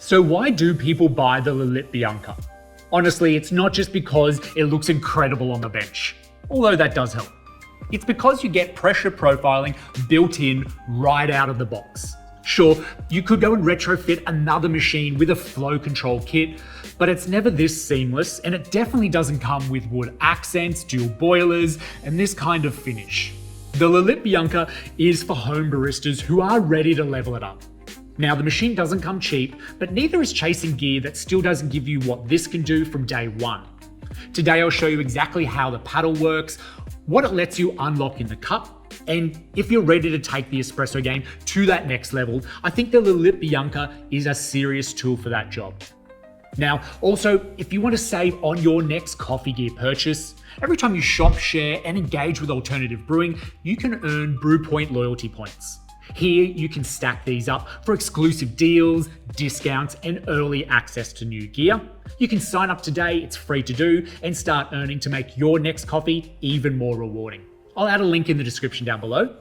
So why do people buy the Lelit Bianca? Honestly, it's not just because it looks incredible on the bench, although that does help. It's because you get pressure profiling built in right out of the box. Sure, you could go and retrofit another machine with a flow control kit, but it's never this seamless, and it definitely doesn't come with wood accents, dual boilers, and this kind of finish. The Lelit Bianca is for home baristas who are ready to level it up. Now, the machine doesn't come cheap, but neither is chasing gear that still doesn't give you what this can do from day one. Today, I'll show you exactly how the paddle works, what it lets you unlock in the cup, and if you're ready to take the espresso game to that next level, I think the Lelit Bianca is a serious tool for that job. Now, also, if you want to save on your next coffee gear purchase, every time you shop, share, and engage with alternative brewing, you can earn BrewPoint loyalty points. Here, you can stack these up for exclusive deals, discounts, and early access to new gear. You can sign up today, it's free to do, and start earning to make your next coffee even more rewarding. I'll add a link in the description down below.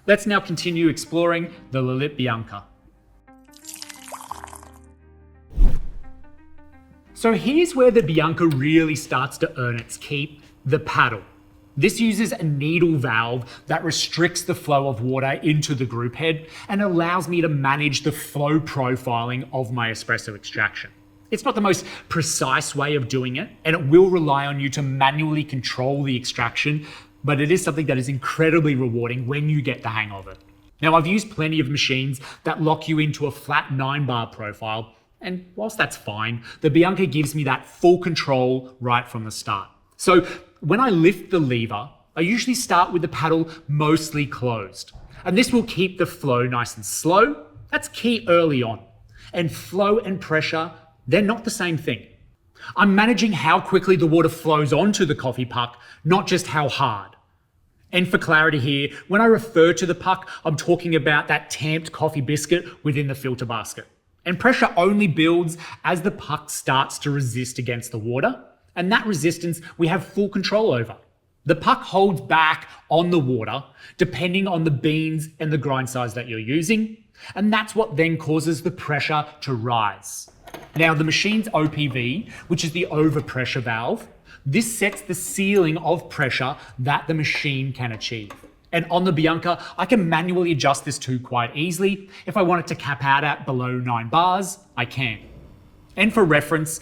Let's now continue exploring the Lelit Bianca. So here's where the Bianca really starts to earn its keep, the paddle. This uses a needle valve that restricts the flow of water into the group head and allows me to manage the flow profiling of my espresso extraction. It's not the most precise way of doing it, and it will rely on you to manually control the extraction, but it is something that is incredibly rewarding when you get the hang of it. Now, I've used plenty of machines that lock you into a flat 9-bar profile, and whilst that's fine, the Bianca gives me that full control right from the start. So when I lift the lever, I usually start with the paddle mostly closed. And this will keep the flow nice and slow. That's key early on. And flow and pressure, they're not the same thing. I'm managing how quickly the water flows onto the coffee puck, not just how hard. And for clarity here, when I refer to the puck, I'm talking about that tamped coffee biscuit within the filter basket. And pressure only builds as the puck starts to resist against the water. And that resistance we have full control over. The puck holds back on the water depending on the beans and the grind size that you're using, and that's what then causes the pressure to rise. Now, the machine's OPV, which is the overpressure valve, this sets the ceiling of pressure that the machine can achieve. And on the Bianca, I can manually adjust this to quite easily. If I want it to cap out at below 9 bars, I can. And for reference,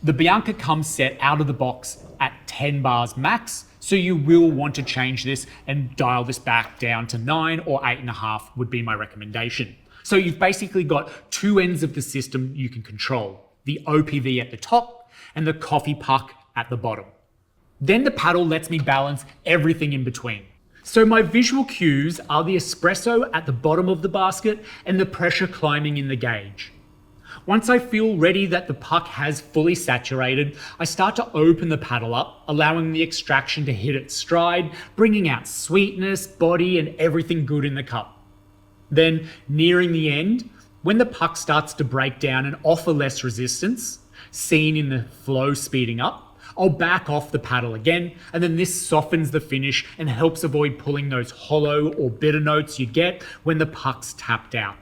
the Bianca comes set out of the box at 10 bars max, so you will want to change this and dial this back down to 9 or 8.5 would be my recommendation. So you've basically got two ends of the system you can control, the OPV at the top and the coffee puck at the bottom. Then the paddle lets me balance everything in between. So my visual cues are the espresso at the bottom of the basket and the pressure climbing in the gauge. Once I feel ready that the puck has fully saturated, I start to open the paddle up, allowing the extraction to hit its stride, bringing out sweetness, body, and everything good in the cup. Then, nearing the end, when the puck starts to break down and offer less resistance, seen in the flow speeding up, I'll back off the paddle again, and then this softens the finish and helps avoid pulling those hollow or bitter notes you get when the puck's tapped out.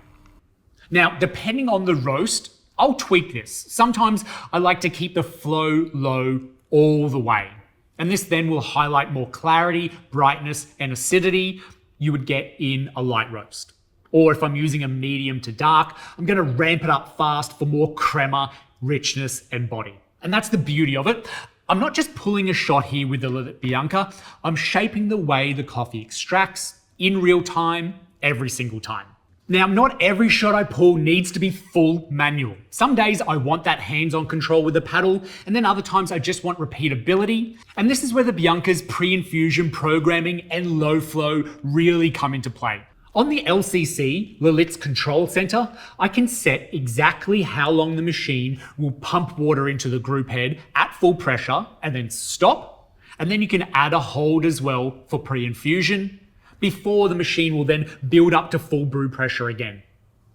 Now, depending on the roast, I'll tweak this. Sometimes I like to keep the flow low all the way. And this then will highlight more clarity, brightness, and acidity you would get in a light roast. Or if I'm using a medium to dark, I'm gonna ramp it up fast for more crema, richness, and body. And that's the beauty of it. I'm not just pulling a shot here with the Lelit Bianca, I'm shaping the way the coffee extracts in real time, every single time. Now, not every shot I pull needs to be full manual. Some days I want that hands-on control with the paddle, and then other times I just want repeatability. And this is where the Bianca's pre-infusion programming and low flow really come into play. On the LCC, Lelit's control center, I can set exactly how long the machine will pump water into the group head at full pressure and then stop. And then you can add a hold as well for pre-infusion, before the machine will then build up to full brew pressure again.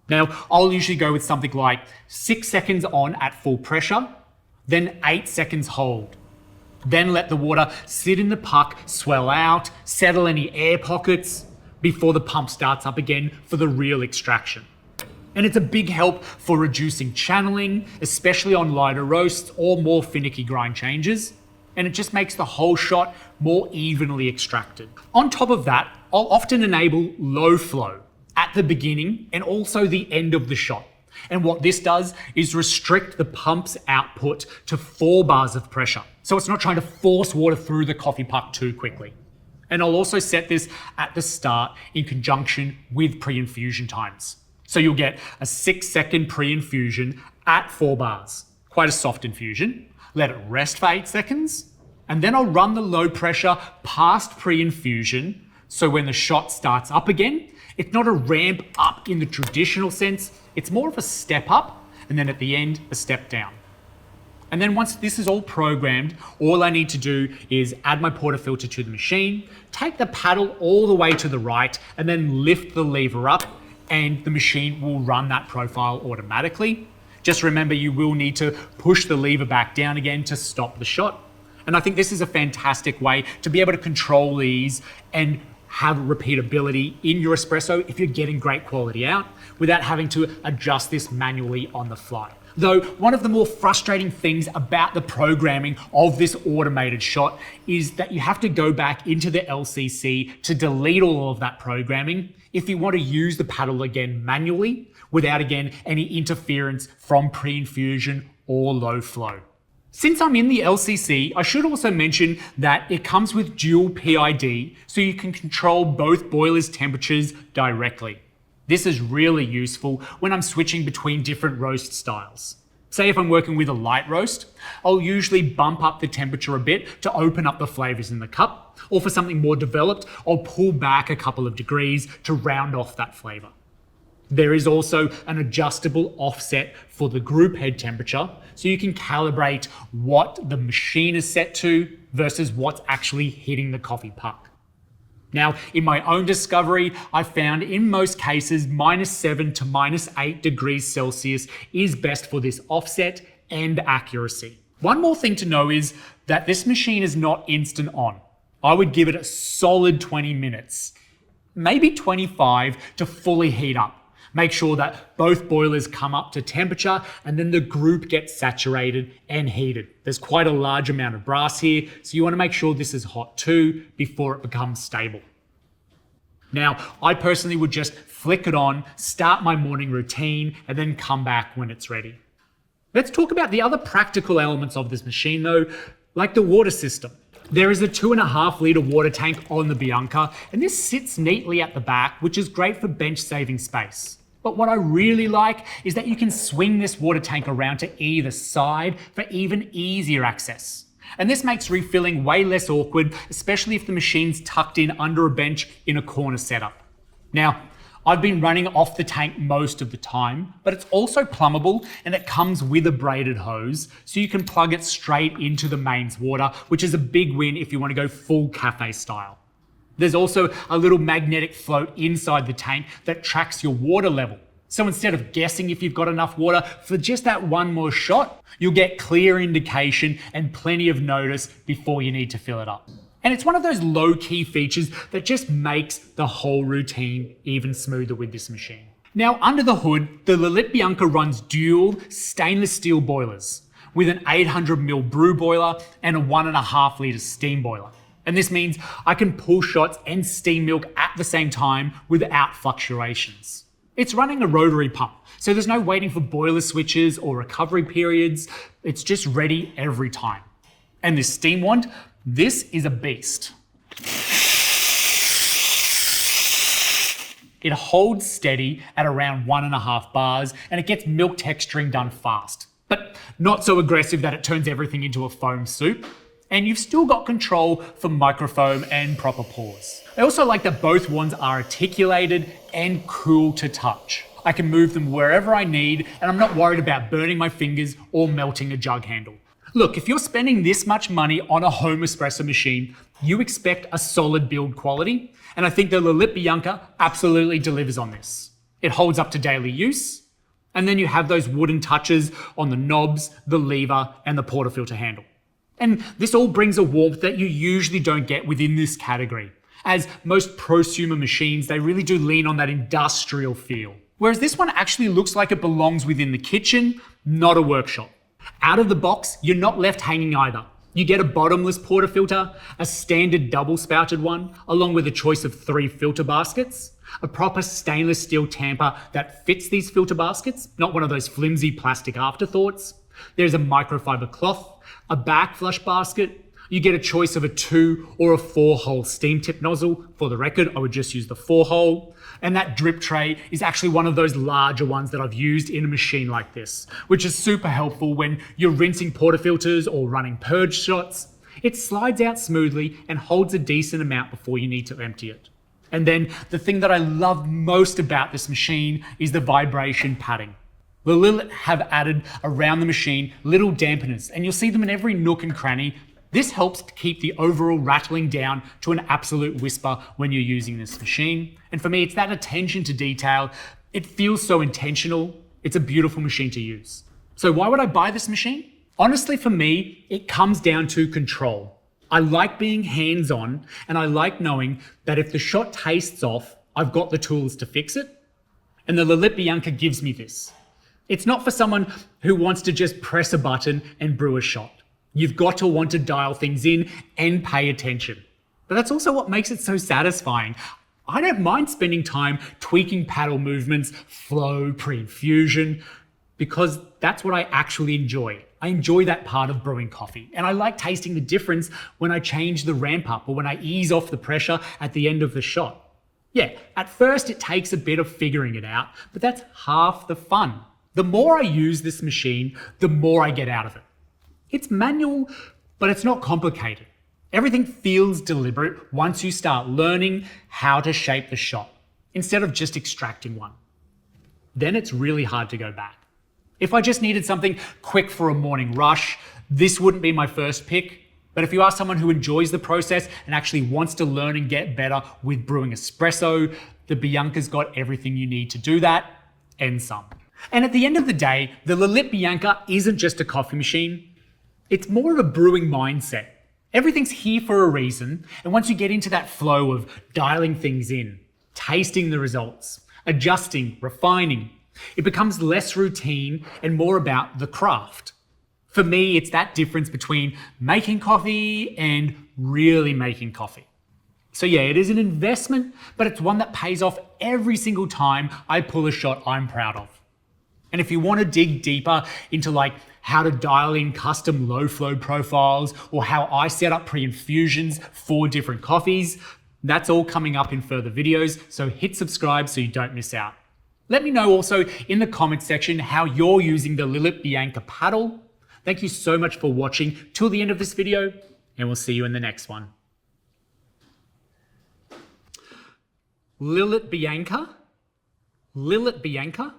Now, I'll usually go with something like 6 seconds on at full pressure, then 8 seconds hold. Then let the water sit in the puck, swell out, settle any air pockets before the pump starts up again for the real extraction. And it's a big help for reducing channeling, especially on lighter roasts or more finicky grind changes. And it just makes the whole shot more evenly extracted. On top of that, I'll often enable low flow at the beginning and also the end of the shot. And what this does is restrict the pump's output to 4 bars of pressure. So it's not trying to force water through the coffee puck too quickly. And I'll also set this at the start in conjunction with pre-infusion times. So you'll get a 6-second pre-infusion at 4 bars. Quite a soft infusion. Let it rest for 8 seconds. And then I'll run the low pressure past pre-infusion. So when the shot starts up again, it's not a ramp up in the traditional sense. It's more of a step up, and then at the end, a step down. And then once this is all programmed, all I need to do is add my portafilter to the machine, take the paddle all the way to the right, and then lift the lever up, and the machine will run that profile automatically. Just remember, you will need to push the lever back down again to stop the shot. And I think this is a fantastic way to be able to control these and have repeatability in your espresso if you're getting great quality out without having to adjust this manually on the fly. Though one of the more frustrating things about the programming of this automated shot is that you have to go back into the LCC to delete all of that programming if you want to use the paddle again manually without again any interference from pre-infusion or low flow. Since I'm in the LCC, I should also mention that it comes with dual PID, so you can control both boilers' temperatures directly. This is really useful when I'm switching between different roast styles. Say if I'm working with a light roast, I'll usually bump up the temperature a bit to open up the flavors in the cup, or for something more developed, I'll pull back a couple of degrees to round off that flavor. There is also an adjustable offset for the group head temperature, so you can calibrate what the machine is set to versus what's actually hitting the coffee puck. Now, in my own discovery, I found in most cases -7 to -8 degrees Celsius is best for this offset and accuracy. One more thing to know is that this machine is not instant on. I would give it a solid 20 minutes, maybe 25 to fully heat up. Make sure that both boilers come up to temperature and then the group gets saturated and heated. There's quite a large amount of brass here, so you want to make sure this is hot too before it becomes stable. Now, I personally would just flick it on, start my morning routine, and then come back when it's ready. Let's talk about the other practical elements of this machine though, like the water system. There is a 2.5 litre water tank on the Bianca, and this sits neatly at the back, which is great for bench saving space. But what I really like is that you can swing this water tank around to either side for even easier access. And this makes refilling way less awkward, especially if the machine's tucked in under a bench in a corner setup. Now, I've been running off the tank most of the time, but it's also plumbable and it comes with a braided hose, so you can plug it straight into the mains water, which is a big win if you want to go full cafe style. There's also a little magnetic float inside the tank that tracks your water level. So instead of guessing if you've got enough water for just that one more shot, you'll get clear indication and plenty of notice before you need to fill it up. And it's one of those low-key features that just makes the whole routine even smoother with this machine. Now, under the hood, the Lelit Bianca runs dual stainless steel boilers with an 800ml brew boiler and a 1.5 litre steam boiler. And this means I can pull shots and steam milk at the same time without fluctuations. It's running a rotary pump, so there's no waiting for boiler switches or recovery periods. It's just ready every time. And this steam wand, this is a beast. It holds steady at around 1.5 bars and it gets milk texturing done fast, but not so aggressive that it turns everything into a foam soup. And you've still got control for microfoam and proper pours. I also like that both wands are articulated and cool to touch. I can move them wherever I need and I'm not worried about burning my fingers or melting a jug handle. Look, if you're spending this much money on a home espresso machine, you expect a solid build quality, and I think the Lelit Bianca absolutely delivers on this. It holds up to daily use, and then you have those wooden touches on the knobs, the lever, and the portafilter handle. And this all brings a warmth that you usually don't get within this category, as most prosumer machines, they really do lean on that industrial feel. Whereas this one actually looks like it belongs within the kitchen, not a workshop. Out of the box, you're not left hanging either. You get a bottomless portafilter, a standard double spouted one, along with a choice of 3 filter baskets, a proper stainless steel tamper that fits these filter baskets, not one of those flimsy plastic afterthoughts. There's a microfiber cloth, a back flush basket. You get a choice of a 2 or a 4-hole steam tip nozzle. For the record, I would just use the 4-hole. And that drip tray is actually one of those larger ones that I've used in a machine like this, which is super helpful when you're rinsing portafilters or running purge shots. It slides out smoothly and holds a decent amount before you need to empty it. And then the thing that I love most about this machine is the vibration padding. The Lelit have added around the machine little dampeners, and you'll see them in every nook and cranny. This helps to keep the overall rattling down to an absolute whisper when you're using this machine. And for me, it's that attention to detail. It feels so intentional. It's a beautiful machine to use. So why would I buy this machine? Honestly, for me, it comes down to control. I like being hands-on, and I like knowing that if the shot tastes off, I've got the tools to fix it. And the Lelit Bianca gives me this. It's not for someone who wants to just press a button and brew a shot. You've got to want to dial things in and pay attention. But that's also what makes it so satisfying. I don't mind spending time tweaking paddle movements, flow, pre-infusion, because that's what I actually enjoy. I enjoy that part of brewing coffee, and I like tasting the difference when I change the ramp up or when I ease off the pressure at the end of the shot. Yeah, at first it takes a bit of figuring it out, but that's half the fun. The more I use this machine, the more I get out of it. It's manual, but it's not complicated. Everything feels deliberate once you start learning how to shape the shot, instead of just extracting one. Then it's really hard to go back. If I just needed something quick for a morning rush, this wouldn't be my first pick. But if you are someone who enjoys the process and actually wants to learn and get better with brewing espresso, the Bianca's got everything you need to do that, and some. And at the end of the day, the Lelit Bianca isn't just a coffee machine. It's more of a brewing mindset. Everything's here for a reason, and once you get into that flow of dialing things in, tasting the results, adjusting, refining, it becomes less routine and more about the craft. For me, it's that difference between making coffee and really making coffee. So yeah, it is an investment, but it's one that pays off every single time I pull a shot I'm proud of. And if you want to dig deeper into how to dial in custom low flow profiles or how I set up pre-infusions for different coffees, that's all coming up in further videos, so hit subscribe so you don't miss out. Let me know also in the comments section how you're using the Lelit Bianca paddle. Thank you so much for watching till the end of this video, and we'll see you in the next one. Lelit Bianca, Lelit Bianca,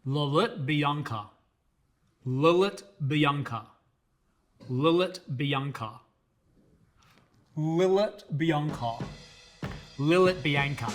Lelit Bianca, Lelit Bianca, Lelit Bianca, Lelit Bianca, Lelit Bianca.